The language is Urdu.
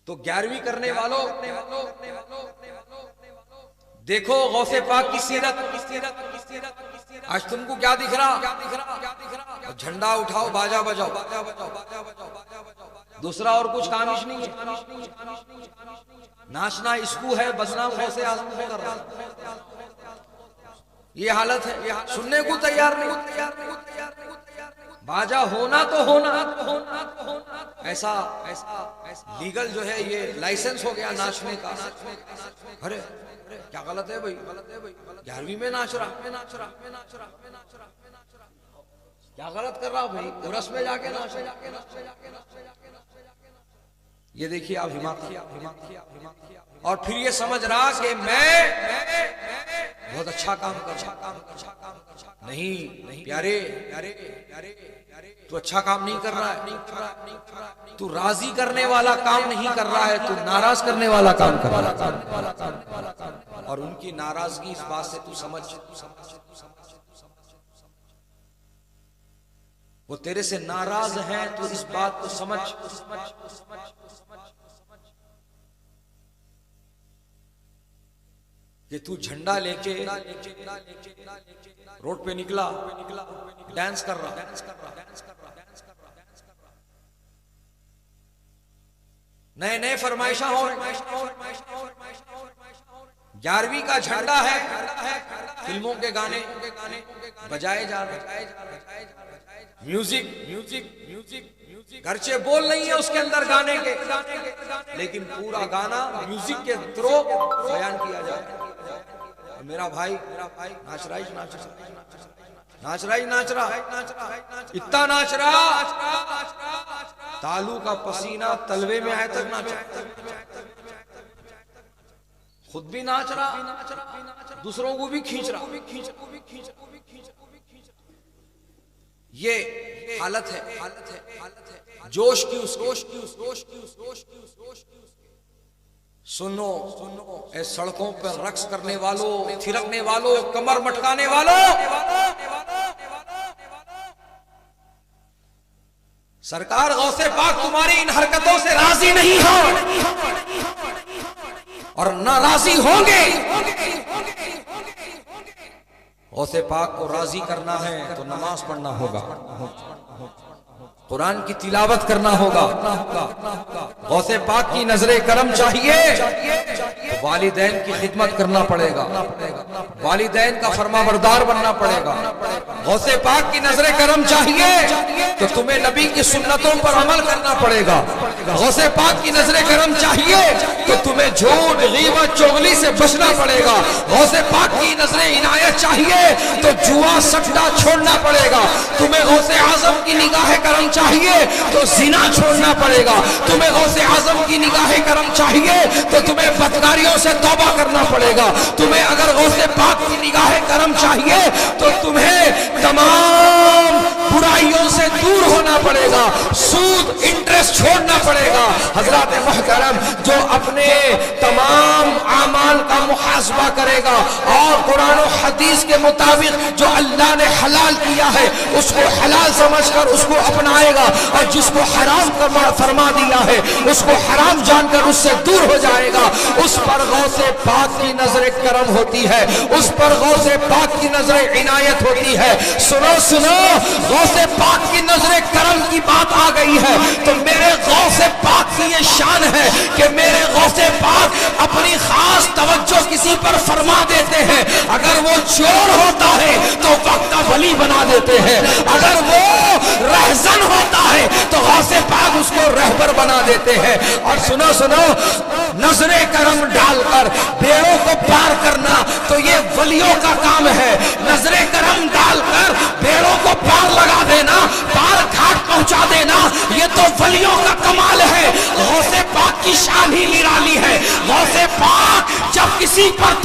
تو 11ویں کرنے والوں دیکھو غوث پاک کی سیرت. آج تم کو کیا دکھ رہا؟ جھنڈا اٹھاؤ، باجا بجاؤ، دوسرا اور کچھ کامش نہیں ہے. ناچنا اس کو ہے، بسنا غوث اعظم کو کر رہا ہے. یہ حالت ہے، سننے کو تیار نہیں. باجا ہونا تو ہونا، ایسا لیگل جو ہے یہ لائسنس ہو گیا ناچنے کا. ارے کیا غلط ہے بھائی؟ 11ویں میں ناچ رہا، کیا غلط کر رہا بھائی؟ عرس میں جا کے ناچ. یہ دیکھیے آپ ہمت، اور پھر یہ سمجھ رہا کہ میں بہت اچھا کام کر رہا. نہیں پیارے، تو اچھا کام نہیں کر رہا ہے، تو راضی کرنے والا کام نہیں کر رہا ہے، تو ناراض کرنے والا کام کر رہا ہے. اور ان کی ناراضگی اس بات سے تو سمجھ، وہ تیرے سے ناراض ہیں تو اس بات کو سمجھ کہ تو جھنڈا لے کے روڈ پہ نکلا، ڈانس کر رہا. نئے نئے فرمائشاں ہو رہے. 11ویں کا جھنڈا ہے، فلموں کے گانے بجائے جا رہے، میوزک گرچہ بول نہیں ہے اس کے اندر گانے کے، لیکن پورا گانا میوزک کے تھرو بیان کیا جا رہا ہے. میرا بھائی ناچ رہا اتنا ناچ رہا، تالو کا پسینہ تلوے میں آئے تک ناچا. خود بھی ناچ رہا، دوسروں کو بھی کھینچ رہا. یہ حالت ہے جوش کی. سنو اے سڑکوں پر رقص کرنے والوں، تھرکنے والوں، کمر مٹکانے والوں، سرکار غوث پاک تمہاری ان حرکتوں سے راضی نہیں ہو اور ناراضی ہوں گے. غوث پاک کو راضی کرنا ہے تو نماز پڑھنا ہوگا، قرآن کی تلاوت کرنا ہوگا. غوث پاک کی نظر کرم چاہیے تو والدین کی خدمت کرنا پڑے گا، والدین کا فرما بردار بننا پڑے گا. غوث پاک کی نظر کرم چاہیے تو تمہیں نبی کی سنتوں پر عمل کرنا پڑے گا. غوث پاک کی نظر کرم چاہیے تو تمہیں جھوٹ، غیبت، چغلی سے بچنا پڑے گا. غوث پاک کی نظر عنایت چاہیے تو جوا سٹا چھوڑنا پڑے گا. تمہیں غوث اعظم کی نگاہ کرم چاہیے تو زنا چھوڑنا پڑے گا. تمہیں غوث اعظم کی نگاہ کرم چاہیے تو تمہیں بدکاریوں سے توبہ کرنا پڑے گا. تمہیں اگر غوث پاک کی نگاہ کرم چاہیے تو تمہیں تمام برائیوں سے دور ہونا پڑے گا، سود انٹرسٹ چھوڑنا پڑے گا. حضرات محترم، جو اپنے تمام اعمال کا محاسبہ کرے گا اور قرآن و حدیث کے مطابق جو اللہ نے حلال کیا ہے اس کو حلال سمجھ کر اس کو اپنائے گا، اور جس کو حرام فرما دیا ہے اس کو حرام جان کر اس سے دور ہو جائے گا، اس پر غوث پاک کی نظر کرم ہوتی ہے، اس پر غوث پاک کی نظر عنایت ہوتی ہے. سنو غوث پاک کی نظر کرم کی بات آ گئی ہے تو میرے غوث پاک کی یہ شان ہے کہ میرے غوث پاک اپنی خاص توجہ کسی پر فرما دیتے ہیں. اگر وہ چور ہوتا ہے تو وقت ولی بنا دیتے ہیں، اگر وہ رہزن ہوتا ہے تو غوث پاک اس کو رہبر بنا دیتے ہیں. اور سنو نظر کرم ڈال کر بیڑوں کو پار کرنا تو یہ ولیوں کا کام ہے. نظر کرم ڈال کر بیڑوں کو پار لگا دینا، پار گھاٹ پہنچا دینا، یہ تو ولیوں کا کمال ہے. غوث پاک کی شان ہی نرالی ہے. غوث پاک جب کسی پر